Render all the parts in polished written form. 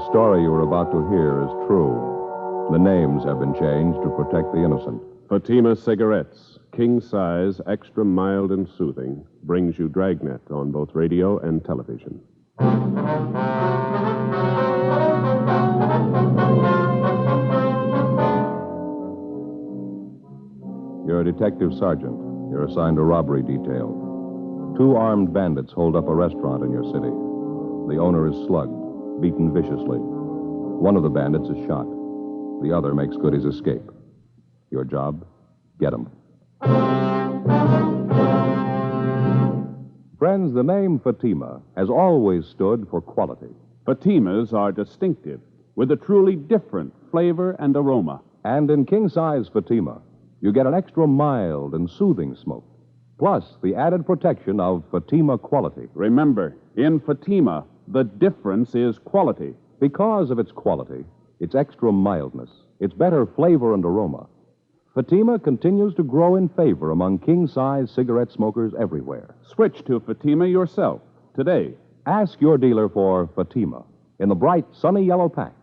The story you are about to hear is true. The names have been changed to protect the innocent. Fatima Cigarettes, king size, extra mild and soothing, brings you Dragnet on both radio and television. You're a detective sergeant. You're assigned a robbery detail. 2 armed bandits hold up a restaurant in your city. The owner is slugged, beaten viciously. One of the bandits is shot. The other makes good his escape. Your job? Get him. Friends, the name Fatima has always stood for quality. Fatimas are distinctive, with a truly different flavor and aroma. And in king-size Fatima, you get an extra mild and soothing smoke, plus the added protection of Fatima quality. Remember, in Fatima, the difference is quality. Because of its quality, its extra mildness, its better flavor and aroma, Fatima continues to grow in favor among king-size cigarette smokers everywhere. Switch to Fatima yourself today. Ask your dealer for Fatima in the bright, sunny yellow pack.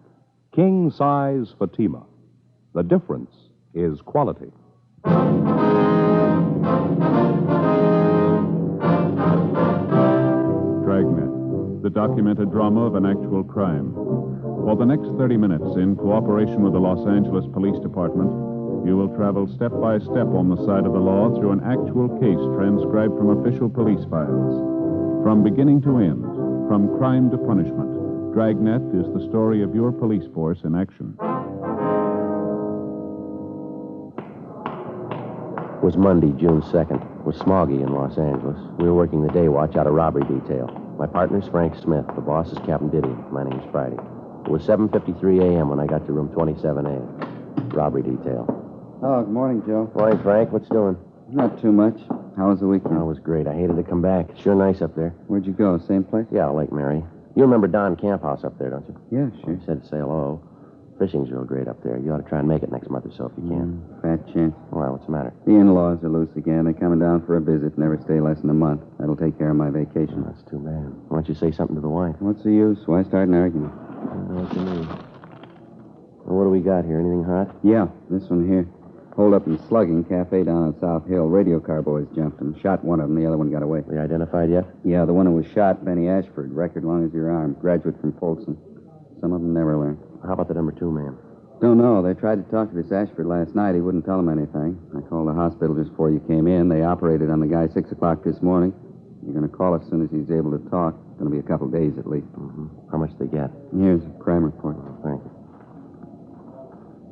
King-size Fatima. The difference is quality. Dragnet, the documented drama of an actual crime. For the next 30 minutes, in cooperation with the Los Angeles Police Department, you will travel step by step on the side of the law through an actual case transcribed from official police files. From beginning to end, from crime to punishment, Dragnet is the story of your police force in action. It was Monday, June 2nd. It was smoggy in Los Angeles. We were working the day watch out of robbery detail. My partner's Frank Smith. The boss is Captain Didion. My name's Friday. It was 7:53 a.m. when I got to room 27A. Robbery detail. Oh, good morning, Joe. Morning, Frank. What's doing? Not too much. How was the weekend? Oh, it was great. I hated to come back. Sure nice up there. Where'd you go? Same place? Yeah, Lake Mary. You remember Don Camp House up there, don't you? Yeah, sure. He said to say hello. Fishing's real great up there. You ought to try and make it next month or so if you can. Fat chance. Well, what's the matter? The in-laws are loose again. They're coming down for a visit. Never stay less than a month. That'll take care of my vacation. Oh, that's too bad. Why don't you say something to the wife? What's the use? Why start an argument? I don't know what you mean. Well, what do we got here? Anything hot? Yeah, this one here. Hold up and slugging. Cafe down on South Hill. Radio car boys jumped him. Shot one of them. The other one got away. They identified yet? Yeah, the one who was shot, Benny Ashford. Record long as your arm. Graduate from Folsom. Some of them never learn. How about the number 2 man? Don't know. They tried to talk to this Ashford last night. He wouldn't tell them anything. I called the hospital just before you came in. They operated on the guy 6 o'clock this morning. You're going to call as soon as he's able to talk. It's going to be a couple days at least. Mm-hmm. How much they get? Here's a crime report. Thank you.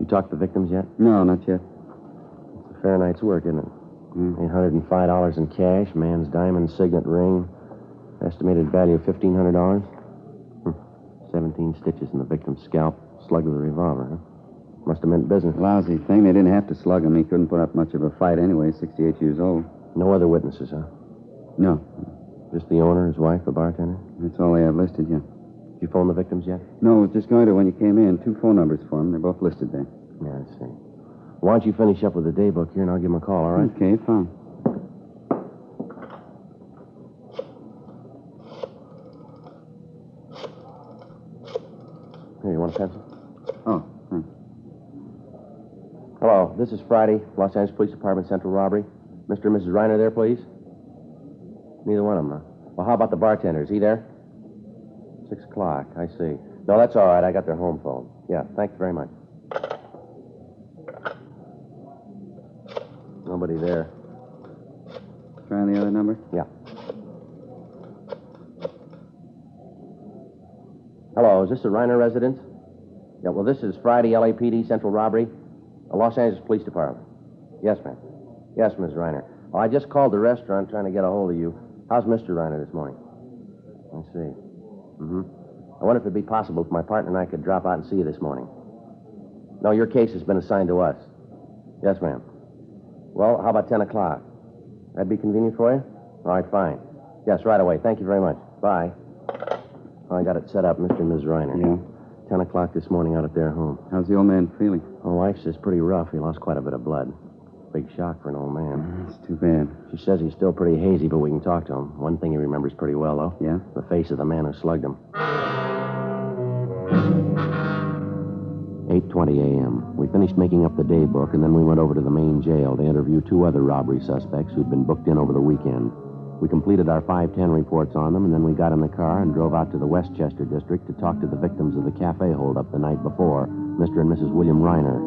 You talked to the victims yet? No, not yet. It's a fair night's work, isn't it? $805 in cash, man's diamond signet ring, estimated value of $1,500. 17 stitches in the victim's scalp, slugged with a revolver, huh? Must have meant business. Lousy thing. They didn't have to slug him. He couldn't put up much of a fight anyway, 68 years old. No other witnesses, huh? No. Just the owner, his wife, the bartender? That's all they have listed, yeah. Did you phone the victims yet? No, I was just going to when you came in. 2 phone numbers for them. They're both listed there. Yeah, I see. Why don't you finish up with the day book here, and I'll give him a call, all right? Okay, fine. Here, you want a pencil? Oh, thanks. Hello, this is Friday, Los Angeles Police Department Central Robbery. Mr. and Mrs. Reiner there, please? Neither one of them, huh? Well, how about the bartender? Is he there? 6 o'clock, I see. No, that's all right. I got their home phone. Yeah, thank you very much. Nobody there. Try the other number? Yeah. Hello, is this the Reiner residence? Yeah, well, this is Friday, LAPD Central Robbery, Los Angeles Police Department. Yes, ma'am. Yes, Ms. Reiner. Oh, I just called the restaurant trying to get a hold of you. How's Mr. Reiner this morning? I see. Mm-hmm. I wonder if it'd be possible if my partner and I could drop out and see you this morning. No, your case has been assigned to us. Yes, ma'am. Well, how about 10 o'clock? That'd be convenient for you? All right, fine. Yes, right away. Thank you very much. Bye. I got it set up, Mr. and Ms. Reiner. Yeah? 10 o'clock this morning out at their home. How's the old man feeling? My wife says pretty rough. He lost quite a bit of blood. Big shock for an old man. That's too bad. She says he's still pretty hazy, but we can talk to him. One thing he remembers pretty well, though. Yeah? The face of the man who slugged him. 8:20 a.m. We finished making up the day book, and then we went over to the main jail to interview 2 other robbery suspects who'd been booked in over the weekend. We completed our 5:10 reports on them, and then we got in the car and drove out to the Westchester district to talk to the victims of the cafe holdup the night before, Mr. and Mrs. William Reiner.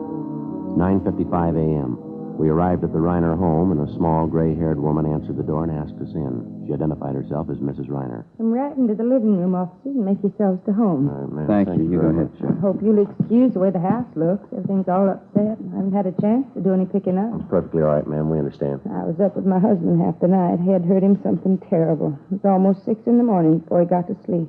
9:55 a.m. We arrived at the Reiner home, and a small, gray-haired woman answered the door and asked us in. She identified herself as Mrs. Reiner. Come right into the living room, officers, and make yourselves to home. All right, ma'am. Thank you. You go very ahead, much. Sheriff. Hope you'll excuse the way the house looks. Everything's all upset. I haven't had a chance to do any picking up. It's perfectly all right, ma'am. We understand. I was up with my husband half the night. Head hurt him something terrible. It was almost 6 in the morning before he got to sleep.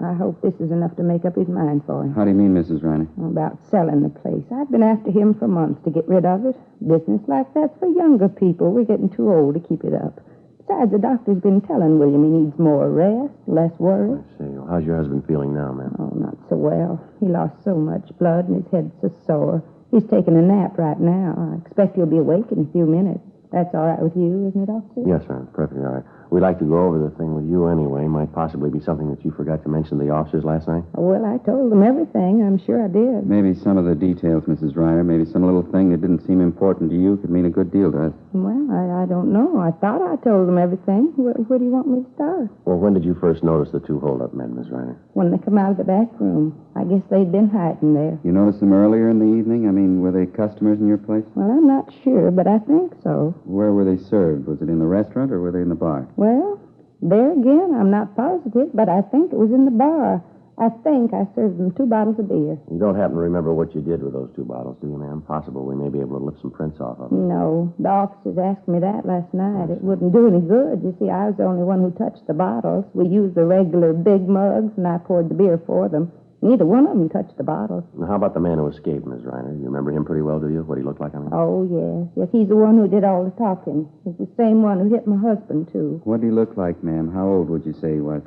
I hope this is enough to make up his mind for him. How do you mean, Mrs. Reiner? About selling the place. I've been after him for months to get rid of it. Business like that's for younger people. We're getting too old to keep it up. Besides, the doctor's been telling William he needs more rest, less worry. I see. Well, how's your husband feeling now, ma'am? Oh, not so well. He lost so much blood and his head's so sore. He's taking a nap right now. I expect he'll be awake in a few minutes. That's all right with you, isn't it, officer? Yes, ma'am. Perfectly all right. We'd like to go over the thing with you anyway. Might possibly be something that you forgot to mention to the officers last night. Well, I told them everything. I'm sure I did. Maybe some of the details, Mrs. Reiner. Maybe some little thing that didn't seem important to you could mean a good deal to us. Well, I don't know. I thought I told them everything. Where do you want me to start? Well, when did you first notice the 2 hold-up men, Miss Reiner? When they come out of the back room. I guess they'd been hiding there. You noticed them earlier in the evening? I mean, were they customers in your place? Well, I'm not sure, but I think so. Where were they served? Was it in the restaurant or were they in the bar? Well, there again, I'm not positive, but I think it was in the bar. I think I served them 2 bottles of beer. You don't happen to remember what you did with those 2 bottles, do you, ma'am? Possible we may be able to lift some prints off of them. No, the officers asked me that last night. It wouldn't do any good. You see, I was the only one who touched the bottles. We used the regular big mugs, and I poured the beer for them. Neither one of them touched the bottles. Now, how about the man who escaped, Miss Reiner? You remember him pretty well, do you? What he looked like, I mean? Oh, yes. Yes, he's the one who did all the talking. He's the same one who hit my husband, too. What did he look like, ma'am? How old would you say he was?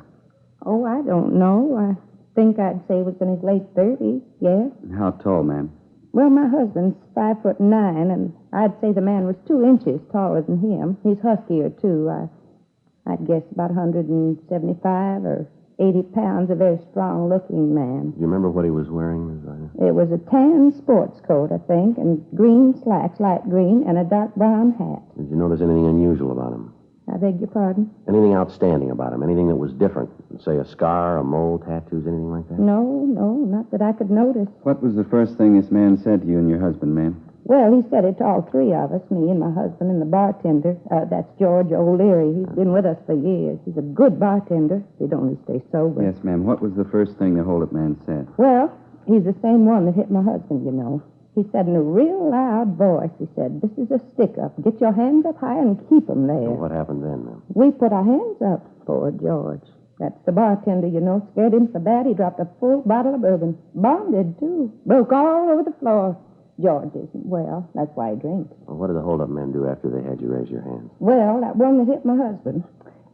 Oh, I don't know. I think I'd say he was in his late 30s, yes. How tall, ma'am? Well, my husband's 5'9", and I'd say the man was 2 inches taller than him. He's huskier, too. I'd guess about 175 or 80 pounds, a very strong-looking man. Do you remember what he was wearing, Miss Reiner? It was a tan sports coat, I think, and green slacks, light green, and a dark brown hat. Did you notice anything unusual about him? I beg your pardon? Anything outstanding about him? Anything that was different? Say a scar, a mole, tattoos, anything like that? No, not that I could notice. What was the first thing this man said to you and your husband, ma'am? Well, he said it to all 3 of us, me and my husband and the bartender. That's George O'Leary. He's been with us for years. He's a good bartender. He'd only stay sober. Yes, ma'am. What was the first thing the hold-up man said? Well, he's the same one that hit my husband, you know. He said in a real loud voice, he said, "This is a stick-up. Get your hands up high and keep 'em there." Well, what happened then, ma'am? We put our hands up. Poor George. That's the bartender, you know. Scared him so bad he dropped a full bottle of bourbon. Bonded, too. Broke all over the floor. George isn't well. That's why he drinks. Well, what did the hold-up men do after they had you raise your hands? Well, that one that hit my husband,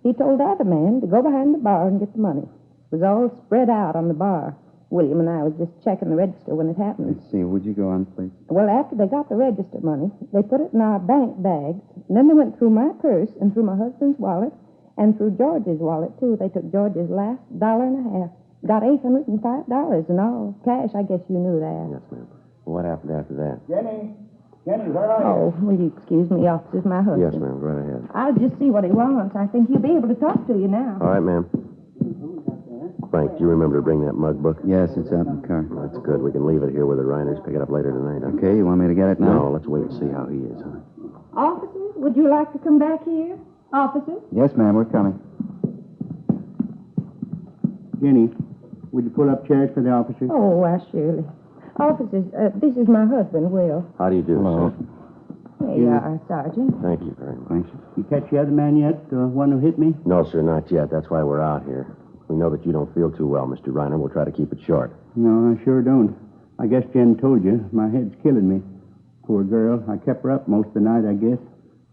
he told the other man to go behind the bar and get the money. It was all spread out on the bar. William and I was just checking the register when it happened. Let's see. Would you go on, please? Well, after they got the register money, they put it in our bank bags, and then they went through my purse and through my husband's wallet and through George's wallet, too. They took George's last $1.50. Got $805 in all. Cash, I guess you knew that. Yes, ma'am. Well, what happened after that? Jenny, where are you? Oh, will you excuse me, officers? My husband. Yes, ma'am. Go right ahead. I'll just see what he wants. I think he'll be able to talk to you now. All right, ma'am. Frank, do you remember to bring that mug book? Yes, it's out in the car. That's good. We can leave it here with the Reiners. Pick it up later tonight. Huh? Okay, you want me to get it now? No, let's wait and see how he is, huh? Officers, would you like to come back here? Officers? Yes, ma'am, we're coming. Jenny, would you pull up chairs for the officers? Oh, why, surely. Officers, this is my husband, Will. How do you do, Hello. sir? Here you are, Sergeant. Thank you very much. Thanks. You catch the other man yet, the one who hit me? No, sir, not yet. That's why we're out here. We know that you don't feel too well, Mr. Reiner. We'll try to keep it short. No, I sure don't. I guess Jen told you. My head's killing me. Poor girl. I kept her up most of the night, I guess.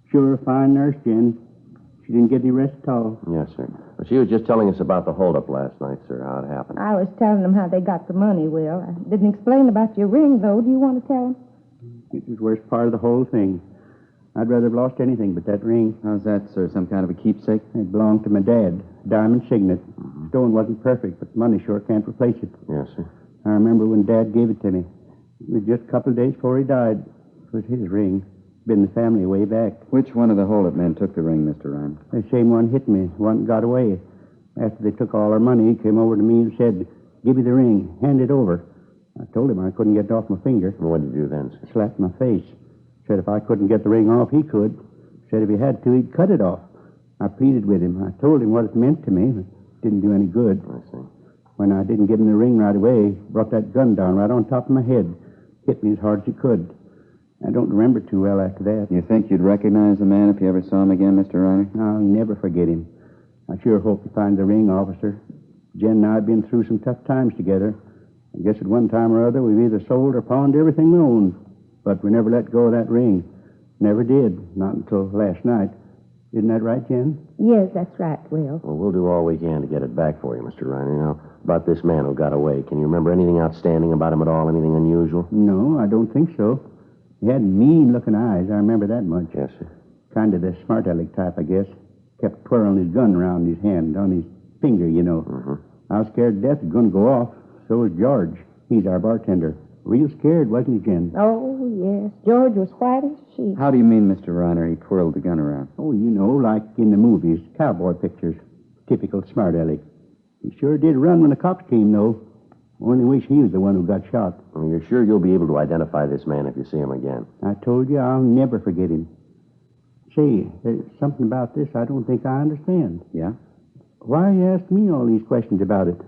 Sure a fine nurse, Jen. She didn't get any rest at all. Yes, sir. Well, she was just telling us about the holdup last night, sir, how it happened. I was telling them how they got the money, Will. I didn't explain about your ring, though. Do you want to tell them? It was the worst part of the whole thing. I'd rather have lost anything but that ring. How's that, sir? Some kind of a keepsake? It belonged to my dad. Diamond Signet. Stone wasn't perfect, but money sure can't replace it. Yes, sir. I remember when Dad gave it to me. It was just a couple of days before he died. It was his ring. Been the family way back. Which one of the holdup men took the ring, Mr. Ryan? The same one hit me. One got away. After they took all our money, he came over to me and said, "Give me the ring. Hand it over." I told him I couldn't get it off my finger. What did you do then? Slapped my face. Said if I couldn't get the ring off, he could. Said if he had to, he'd cut it off. I pleaded with him. I told him what it meant to me, but it didn't do any good. I see. When I didn't give him the ring right away, he brought that gun down right on top of my head. Hit me as hard as he could. I don't remember too well after that. You think you'd recognize the man if you ever saw him again, Mr. Reiner? I'll never forget him. I sure hope you find the ring, officer. Jen and I have been through some tough times together. I guess at one time or other we've either sold or pawned everything we owned. But we never let go of that ring. Never did. Not until last night. Isn't that right, Jen? Yes, that's right, Will. Well, we'll do all we can to get it back for you, Mr. Reiner. Now, about this man who got away, can you remember anything outstanding about him at all? Anything unusual? No, I don't think so. He had mean-looking eyes. I remember that much. Yes, sir. Kind of the smart-aleck type, I guess. Kept twirling his gun around his hand, on his finger, you know. Mm-hmm. I was scared to death it was going to go off. So was George. He's our bartender. Real scared, wasn't he, Jen? Oh, yes. George was white as a sheet. How do you mean, Mr. Reiner, he twirled the gun around? Oh, you know, like in the movies, cowboy pictures. Typical smart-aleck. He sure did run when the cops came, though. Only wish he was the one who got shot. Well, you're sure you'll be able to identify this man if you see him again? I told you I'll never forget him. Say, there's something about this I don't think I understand. Yeah? Why are you asking me all these questions about it?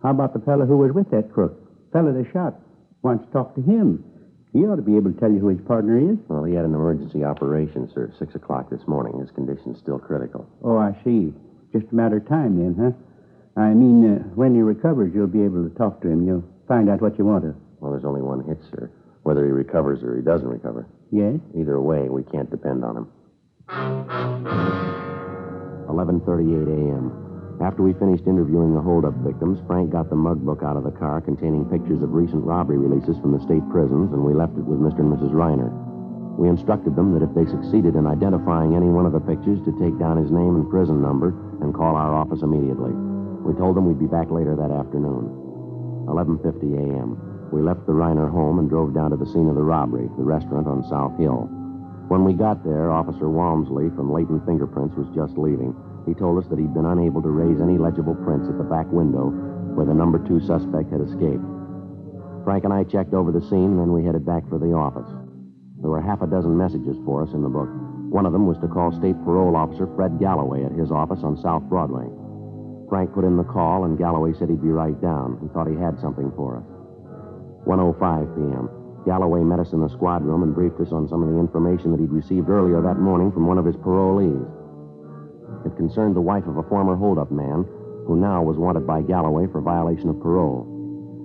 How about the fellow who was with that crook? Fellow they shot. Why don't you talk to him? He ought to be able to tell you who his partner is. Well, he had an emergency operation, sir, 6 o'clock this morning. His condition's still critical. Oh, I see. Just a matter of time then, huh? I mean, when he recovers, you'll be able to talk to him. You'll find out what you want to. Well, there's only one hit, sir. Whether he recovers or he doesn't recover. Yes? Either way, we can't depend on him. 11:38 a.m. After we finished interviewing the holdup victims, Frank got the mug book out of the car containing pictures of recent robbery releases from the state prisons, and we left it with Mr. and Mrs. Reiner. We instructed them that if they succeeded in identifying any one of the pictures, to take down his name and prison number and call our office immediately. We told them we'd be back later that afternoon. 11:50 a.m. We left the Reiner home and drove down to the scene of the robbery, the restaurant on South Hill. When we got there, Officer Walmsley from Leighton Fingerprints was just leaving. He told us that he'd been unable to raise any legible prints at the back window where the number 2 suspect had escaped. Frank and I checked over the scene, and then we headed back for the office. There were half a dozen messages for us in the book. One of them was to call State Parole Officer Fred Galloway at his office on South Broadway. Frank put in the call, and Galloway said he'd be right down. He thought he had something for us. 1:05 p.m. Galloway met us in the squad room and briefed us on some of the information that he'd received earlier that morning from one of his parolees. It concerned the wife of a former holdup man who now was wanted by Galloway for violation of parole.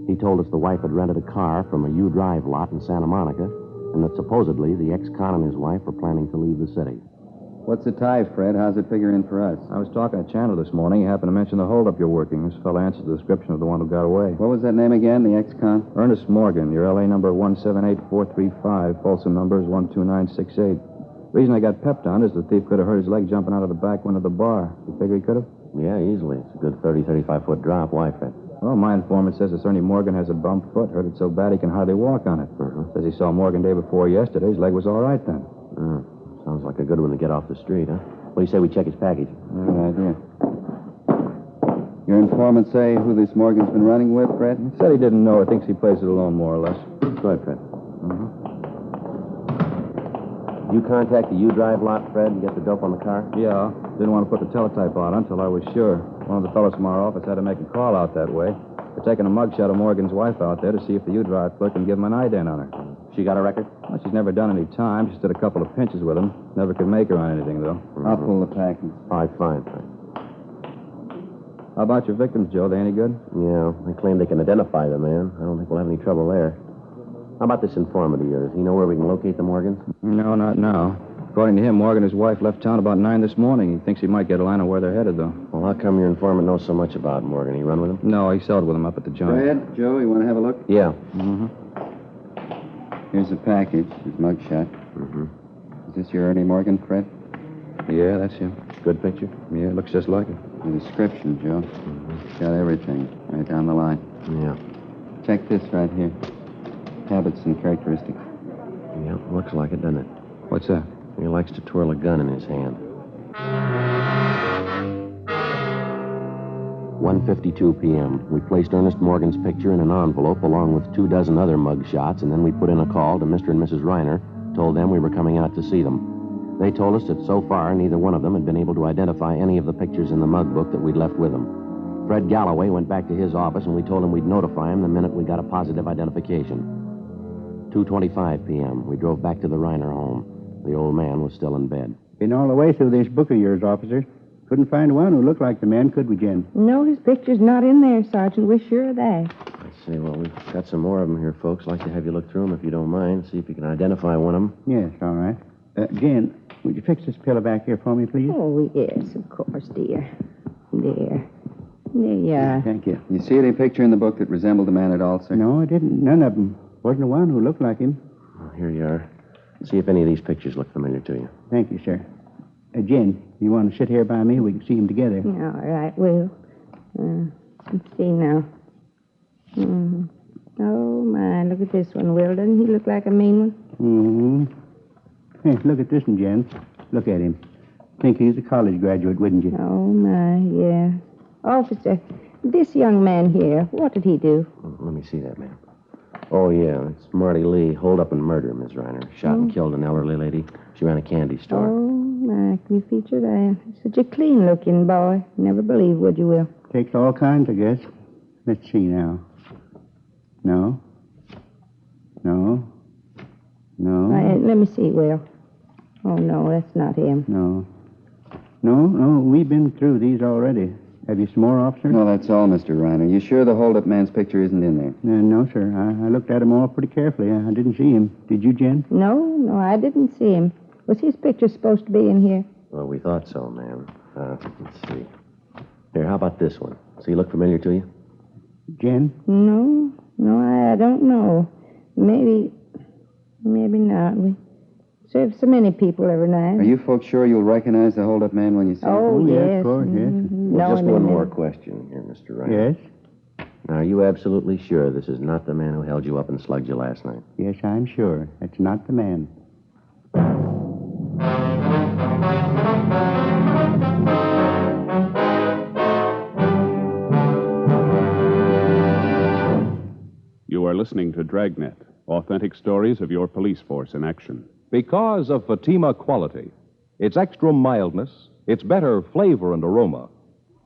He told us the wife had rented a car from a U-Drive lot in Santa Monica, and that supposedly the ex-con and his wife were planning to leave the city. What's the tie, Fred? How's it figure in for us? I was talking to Chandler this morning. He happened to mention the holdup you're working. This fellow answers the description of the one who got away. What was that name again, the ex-con? Ernest Morgan. Your L.A. number 178435. Folsom number is 12968. The reason I got pepped on is the thief could have hurt his leg jumping out of the back window of the bar. You figure he could have? Yeah, easily. It's a good 35-foot drop. Why, Fred? Well, my informant says this Ernie Morgan has a bum foot. Hurt it so bad he can hardly walk on it. Says he saw Morgan day before yesterday. His leg was all right then. Sounds like a good one to get off the street, huh? What do you say we check his package? Good idea. Your informant say who this Morgan's been running with, Fred? He said he didn't know. He thinks he plays it alone, more or less. Go ahead, Fred. You contact the U-Drive lot, Fred, and get the dope on the car? Yeah. Didn't want to put the teletype out until I was sure. One of the fellows from our office had to make a call out that way. They're taking a mugshot of Morgan's wife out there to see if the U-Drive clerk can give him an ident on her. She got a record? Well, she's never done any time. She did a couple of pinches with him. Never could make her on anything, though. I'll pull the package. All right, fine. How about your victims, Joe? They any good? Yeah, they claim they can identify the man. I don't think we'll have any trouble there. How about this informant of yours? Does he know where we can locate the Morgans? No, not now. According to him, Morgan and his wife left town about 9 this morning. He thinks he might get a line on where they're headed, though. Well, how come your informant knows so much about Morgan? He run with him? No, he sold with him up at the joint. Fred, Joe, you want to have a look? Yeah. Here's the package, his mugshot. Is this your Ernie Morgan, Fred? Yeah, that's him. Good picture? Yeah, it looks just like it. The description, Joe. Got everything right down the line. Yeah. Check this right here. habits and characteristics. Yeah, looks like it, doesn't it? What's that? He likes to twirl a gun in his hand. 1:52 p.m. We placed Ernest Morgan's picture in an envelope along with 24 other mug shots, and then we put in a call to Mr. and Mrs. Reiner, told them we were coming out to see them. They told us that so far neither one of them had been able to identify any of the pictures in the mug book that we'd left with them. Fred Galloway went back to his office, and we told him we'd notify him the minute we got a positive identification. 2:25 p.m. We drove back to the Reiner home. The old man was still in bed. Been all the way through this book of yours, officer. Couldn't find one who looked like the man, could we, Jen? No, his picture's not in there, Sergeant. We're sure of that. I see. Well, we've got some more of them here, folks. I'd like to have you look through them if you don't mind. See if you can identify one of them. Yes, all right. Jen, would you fix this pillow back here for me, please? Oh, yes, of course, dear. There. There you are. Thank you. You see any picture in the book that resembled the man at all, sir? No, I didn't. None of them. Wasn't the one who looked like him. Well, here you are. See if any of these pictures look familiar to you. Thank you, sir. Jen, you want to sit here by me? We can see them together. All right, Will. Let's see now. Oh, my, look at this one, Will. Doesn't he look like a mean one? Hey, look at this one, Jen. Look at him. Think he's a college graduate, wouldn't you? Oh, my, yeah. Officer, this young man here, what did he do? Let me see that, ma'am. Oh, yeah, it's Marty Lee, hold up and murder, Miss Reiner. Shot and killed an elderly lady. She ran a candy store. Oh, my, can you feature that? Such a clean-looking boy. Never believe, would you, Will? Takes all kinds, I guess. Let's see now. No. No. No. Let me see, Will. Oh, no, that's not him. No. No, we've been through these already. Have you some more, officer? No, that's all, Mr. Reiner. You sure the hold-up man's picture isn't in there? No, sir. I looked at them all pretty carefully. I didn't see him. Did you, Jen? No, I didn't see him. Was his picture supposed to be in here? Well, we thought so, ma'am. Let's see. Here, how about this one? Does he look familiar to you? Jen? No, I don't know. Maybe not. We serve so many people every night. Are you folks sure you'll recognize the hold-up man when you see him? Oh, yes. yes. Of course, yes. Well, just one more question here, Mr. Reiner. Yes? Now, are you absolutely sure this is not the man who held you up and slugged you last night? Yes, I'm sure. That's not the man. You are listening to Dragnet, authentic stories of your police force in action. Because of Fatima quality, its extra mildness, its better flavor and aroma,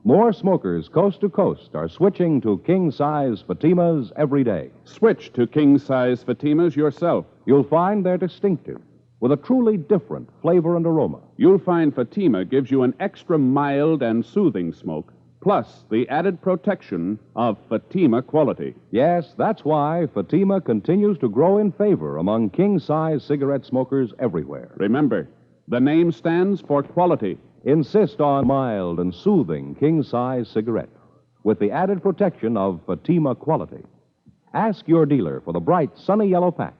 more smokers coast to coast are switching to king-size Fatimas every day. Switch to king-size Fatimas yourself. You'll find they're distinctive, with a truly different flavor and aroma. You'll find Fatima gives you an extra mild and soothing smoke, plus the added protection of Fatima quality. Yes, that's why Fatima continues to grow in favor among king-size cigarette smokers everywhere. Remember, the name stands for quality. Insist on mild and soothing king-size cigarette with the added protection of Fatima quality. Ask your dealer for the bright, sunny yellow pack.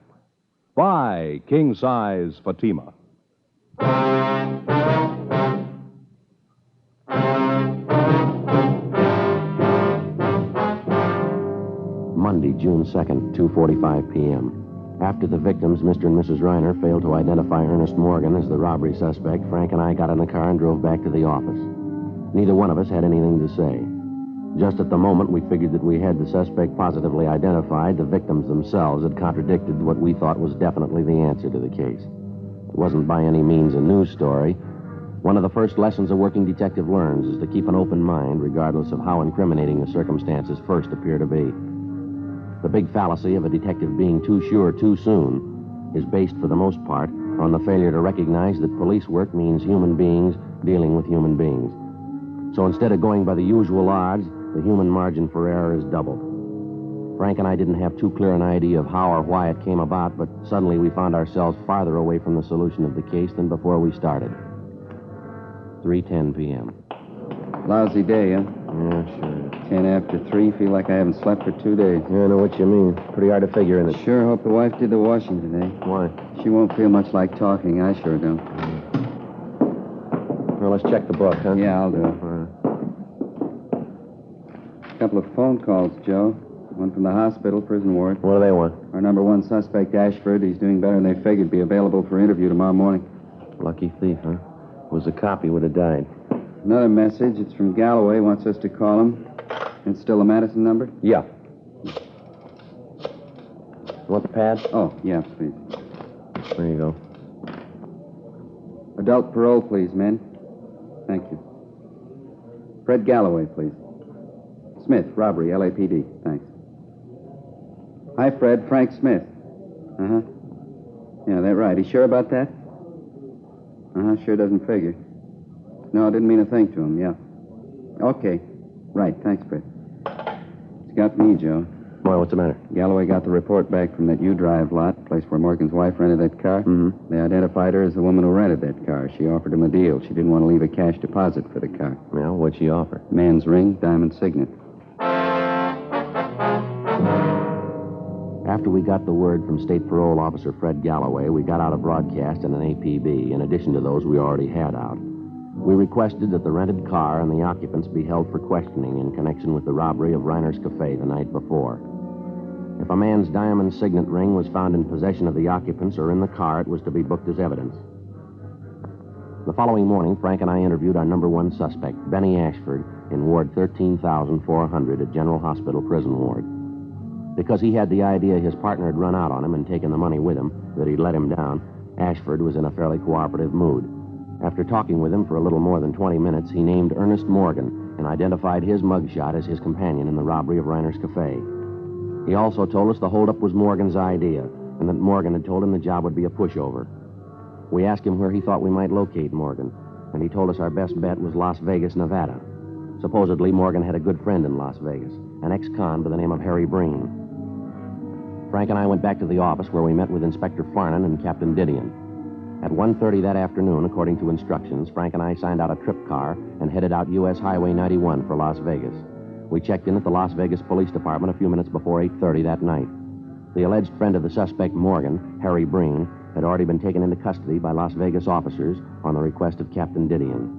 Buy king-size Fatima. Monday, June 2nd, 2:45 p.m. After the victims, Mr. and Mrs. Reiner, failed to identify Ernest Morgan as the robbery suspect, Frank and I got in the car and drove back to the office. Neither one of us had anything to say. Just at the moment we figured that we had the suspect positively identified, the victims themselves had contradicted what we thought was definitely the answer to the case. It wasn't by any means a news story. One of the first lessons a working detective learns is to keep an open mind, regardless of how incriminating the circumstances first appear to be. The big fallacy of a detective being too sure too soon is based, for the most part, on the failure to recognize that police work means human beings dealing with human beings. So instead of going by the usual odds, the human margin for error is doubled. Frank and I didn't have too clear an idea of how or why it came about, but suddenly we found ourselves farther away from the solution of the case than before we started. 3:10 p.m. Lousy day, huh? Yeah, sure. 10 after 3. Feel like I haven't slept for 2 days. Yeah, I know what you mean. Pretty hard to figure, isn't it? Sure hope the wife did the washing today. Why? She won't feel much like talking. I sure don't. Well, let's check the book, huh? Yeah, I'll do it. A couple of phone calls, Joe. One from the hospital, prison ward. What do they want? Our number one suspect, Ashford, he's doing better than they figured. Be available for interview tomorrow morning. Lucky thief, huh? Was a cop, he would have died. Another message. It's from Galloway. Wants us to call him. It's still the Madison number? Yeah. You want the pad? Oh, yeah, please. There you go. Adult parole, please, men. Thank you. Fred Galloway, please. Smith, robbery, LAPD. Thanks. Hi, Fred. Frank Smith. Uh-huh. Yeah, that's right. He's sure about that? Uh-huh, sure doesn't figure. No, I didn't mean a thing to him, yeah. Okay. Right, thanks, Fred. It's got me, Joe. Why, what's the matter? Galloway got the report back from that U-Drive lot, place where Morgan's wife rented that car. Mm-hmm. They identified her as the woman who rented that car. She offered him a deal. She didn't want to leave a cash deposit for the car. Well, what'd she offer? Man's ring, diamond signet. After we got the word from State Parole Officer Fred Galloway, we got out a broadcast and an APB, in addition to those we already had out. We requested that the rented car and the occupants be held for questioning in connection with the robbery of Reiner's Cafe the night before. If a man's diamond signet ring was found in possession of the occupants or in the car, it was to be booked as evidence. The following morning, Frank and I interviewed our number one suspect, Benny Ashford, in Ward 13,400 at General Hospital Prison Ward. Because he had the idea his partner had run out on him and taken the money with him, that he'd let him down, Ashford was in a fairly cooperative mood. After talking with him for a little more than 20 minutes, he named Ernest Morgan and identified his mugshot as his companion in the robbery of Reiner's Cafe. He also told us the holdup was Morgan's idea and that Morgan had told him the job would be a pushover. We asked him where he thought we might locate Morgan, and he told us our best bet was Las Vegas, Nevada. Supposedly, Morgan had a good friend in Las Vegas, an ex-con by the name of Harry Breen. Frank and I went back to the office where we met with Inspector Farnan and Captain Didion. At 1:30 that afternoon, according to instructions, Frank and I signed out a trip car and headed out U.S. Highway 91 for Las Vegas. We checked in at the Las Vegas Police Department a few minutes before 8:30 that night. The alleged friend of the suspect, Morgan, Harry Breen, had already been taken into custody by Las Vegas officers on the request of Captain Didion.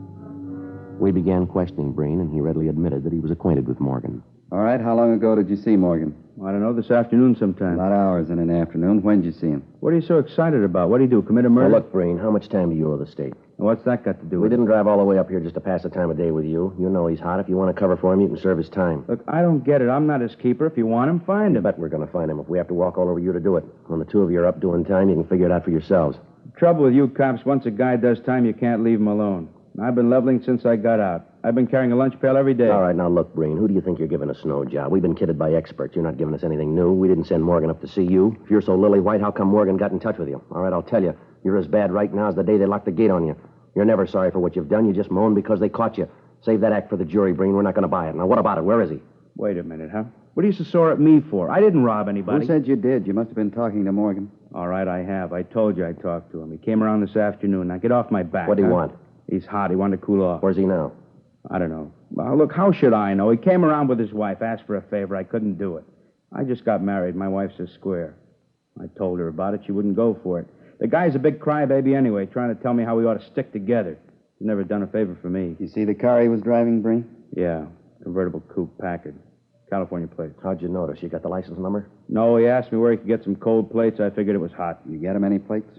We began questioning Breen, and he readily admitted that he was acquainted with Morgan. All right, how long ago did you see Morgan? I don't know, this afternoon sometime. A lot of hours in an afternoon. When did you see him? What are you so excited about? What did he do, commit a murder? Now, look, Breen, how much time do you owe the state? What's that got to do We with it? didn't drive all the way up here just to pass the time of day with you. You know he's hot. If you want to cover for him, you can serve his time. Look, I don't get it. I'm not his keeper. If you want him, find I him. bet we're going to find him if we have to walk all over you to do it. When the two of you are up doing time, you can figure it out for yourselves. The trouble with you cops, once a guy does time, you can't leave him alone. I've been leveling since I got out. I've been carrying a lunch pail every day. All right, now look, Breen, who do you think you're giving a snow job? We've been kidded by experts. You're not giving us anything new. We didn't send Morgan up to see you. If you're so lily-white, how come Morgan got in touch with you? All right, I'll tell you. You're as bad right now as the day they locked the gate on you. You're never sorry for what you've done. You just moan because they caught you. Save that act for the jury, Breen. We're not going to buy it. Now, what about it? Where is he? Wait a minute, huh? What are you so sore at me for? I didn't rob anybody. Who said you did? You must have been talking to Morgan. All right, I have. I told you I talked to him. He came around this afternoon. Now, get off my back. What do you huh? want? He's hot. He wanted to cool off. Where's he now? I don't know. Well, look, how should I know? He came around with his wife, asked for a favor. I couldn't do it. I just got married. My wife's a square. I told her about it. She wouldn't go for it. The guy's a big crybaby anyway, trying to tell me how we ought to stick together. He's never done a favor for me. You see the car he was driving, Breen? Yeah, convertible coupe Packard. California plate. How'd you notice? You got the license number? No, he asked me where he could get some cold plates. I figured it was hot. You get him any plates?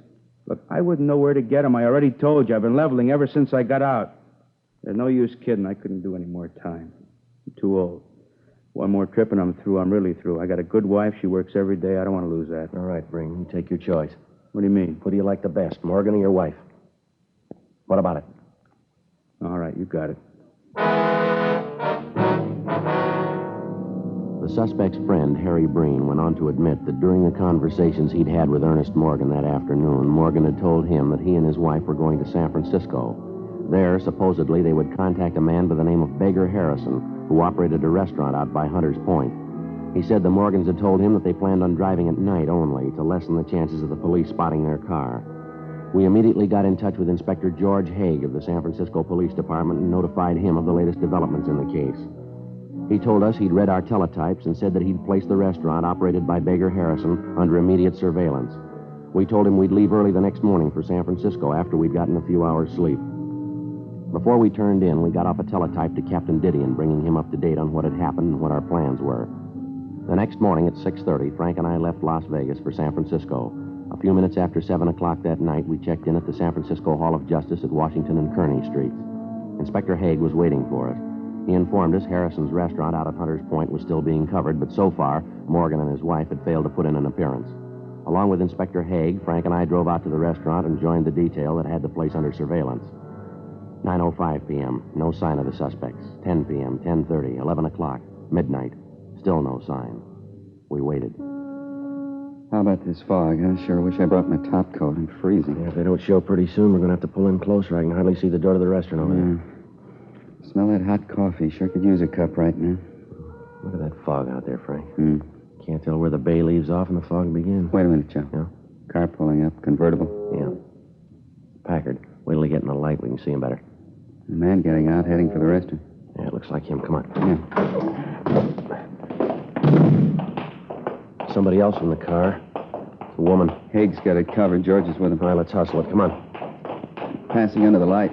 Look, I wouldn't know where to get them. I already told you. I've been leveling ever since I got out. There's no use kidding. I couldn't do any more time. I'm too old. One more trip and I'm through. I'm really through. I got a good wife. She works every day. I don't want to lose that. All right, Breen. You take your choice. What do you mean? Who do you like the best, Morgan or your wife? What about it? All right, you got it. The suspect's friend, Harry Breen, went on to admit that during the conversations he'd had with Ernest Morgan that afternoon, Morgan had told him that he and his wife were going to San Francisco. There, supposedly, they would contact a man by the name of Baker Harrison, who operated a restaurant out by Hunter's Point. He said the Morgans had told him that they planned on driving at night only to lessen the chances of the police spotting their car. We immediately got in touch with Inspector George Haig of the San Francisco Police Department and notified him of the latest developments in the case. He told us he'd read our teletypes and said that he'd placed the restaurant operated by Baker Harrison under immediate surveillance. We told him we'd leave early the next morning for San Francisco after we'd gotten a few hours' sleep. Before we turned in, we got off a teletype to Captain Didion, bringing him up to date on what had happened and what our plans were. The next morning at 6:30, Frank and I left Las Vegas for San Francisco. A few minutes after 7 o'clock that night, we checked in at the San Francisco Hall of Justice at Washington and Kearny Streets. Inspector Haig was waiting for us. He informed us Harrison's restaurant out at Hunter's Point was still being covered, but so far, Morgan and his wife had failed to put in an appearance. Along with Inspector Haig, Frank and I drove out to the restaurant and joined the detail that had the place under surveillance. 9:05 p.m., no sign of the suspects. 10 p.m., 10:30, 11 o'clock, midnight, still no sign. We waited. How about this fog? I sure wish I brought my top coat. I'm freezing. Yeah, if they don't show pretty soon, we're going to have to pull in closer. I can hardly see the door to the restaurant over there. Smell that hot coffee. Sure could use a cup right now. Look at that fog out there, Frank. Can't tell where the bay leaves off and the fog begins. Wait a minute, Joe. Yeah? Car pulling up. Convertible. Yeah. Packard. Wait till they get in the light. We can see him better. A man getting out, heading for the restaurant. Yeah, it looks like him. Come on. Yeah. Somebody else in the car. It's a woman. Haig's got it covered. George is with him. All right, let's hustle it. Come on. Passing under the light.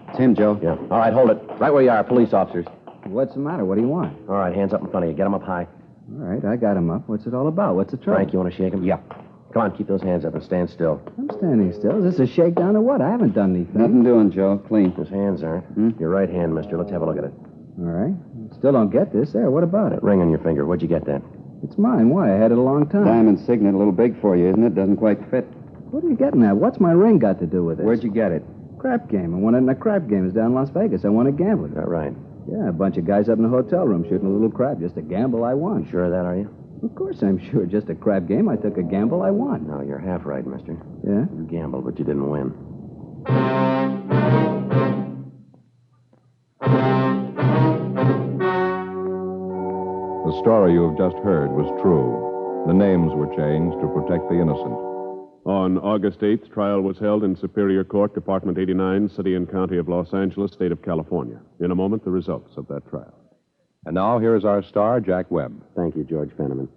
It's him, Joe. Yeah. All right, hold it. Right where you are, police officers. What's the matter? What do you want? All right, hands up in front of you. Get them up high. All right, I got him up. What's it all about? What's the trouble? Frank, you want to shake him? Yeah. Come on, keep those hands up and stand still. I'm standing still. Is this a shakedown or what? I haven't done anything. Nothing doing, Joe. Clean. His hands aren't. Your right hand, mister. Let's have a look at it. All right. Still don't get this. There, what about it? Ring on your finger. Where'd you get that? It's mine. Why? I had it a long time. Diamond signet, a little big for you, isn't it? Doesn't quite fit. What are you getting at? What's my ring got to do with it? Where'd you get it? Crap game. I won it in a crap game. It's down in Las Vegas. I won a gambling. Is that right? Yeah, a bunch of guys up in a hotel room shooting a little crap. Just a gamble I won. Sure of that, are you? Of course I'm sure. Just a crap game. I took a gamble I won. No, you're half right, mister. Yeah? You gambled, but you didn't win. The story you have just heard was true. The names were changed to protect the innocent. On August 8th, trial was held in Superior Court, Department 89, City and County of Los Angeles, State of California. In a moment, the results of that trial. And now here is our star, Jack Webb. Thank you, George Fenneman.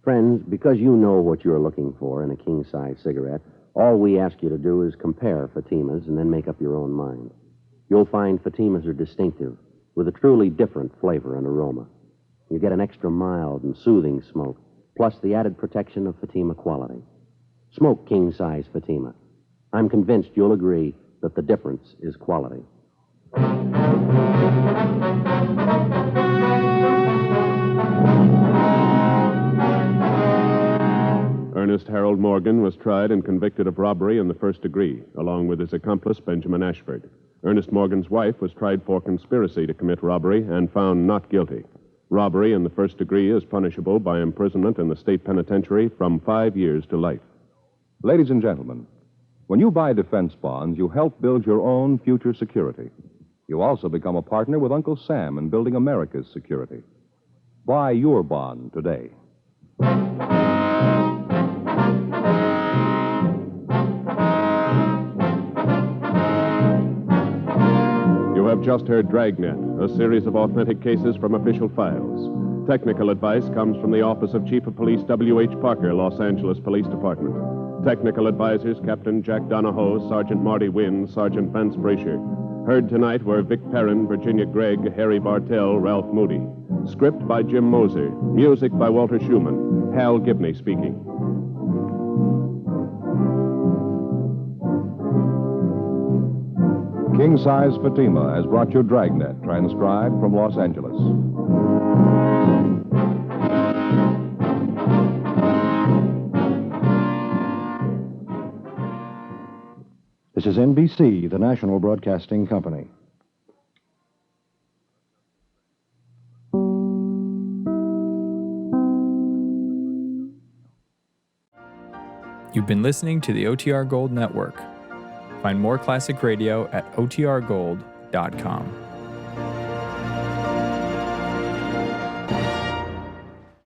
Friends, because you know what you're looking for in a king-size cigarette, all we ask you to do is compare Fatimas and then make up your own mind. You'll find Fatimas are distinctive, with a truly different flavor and aroma. You get an extra mild and soothing smoke, plus the added protection of Fatima quality. Smoke king-size Fatima. I'm convinced you'll agree that the difference is quality. Ernest Harold Morgan was tried and convicted of robbery in the first degree, along with his accomplice, Benjamin Ashford. Ernest Morgan's wife was tried for conspiracy to commit robbery and found not guilty. Robbery in the first degree is punishable by imprisonment in the state penitentiary from 5 years to life. Ladies and gentlemen, when you buy defense bonds, you help build your own future security. You also become a partner with Uncle Sam in building America's security. Buy your bond today. You have just heard Dragnet, a series of authentic cases from official files. Technical advice comes from the Office of Chief of Police W.H. Parker, Los Angeles Police Department. Technical advisors Captain Jack Donahoe, Sergeant Marty Wynn, Sergeant Vance Brasher. Heard tonight were Vic Perrin, Virginia Gregg, Harry Bartell, Ralph Moody. Script by Jim Moser. Music by Walter Schumann. Hal Gibney speaking. King Size Fatima has brought you Dragnet, transcribed from Los Angeles. This is NBC, the national broadcasting company. You've been listening to the OTR Gold Network. Find more classic radio at otrgold.com.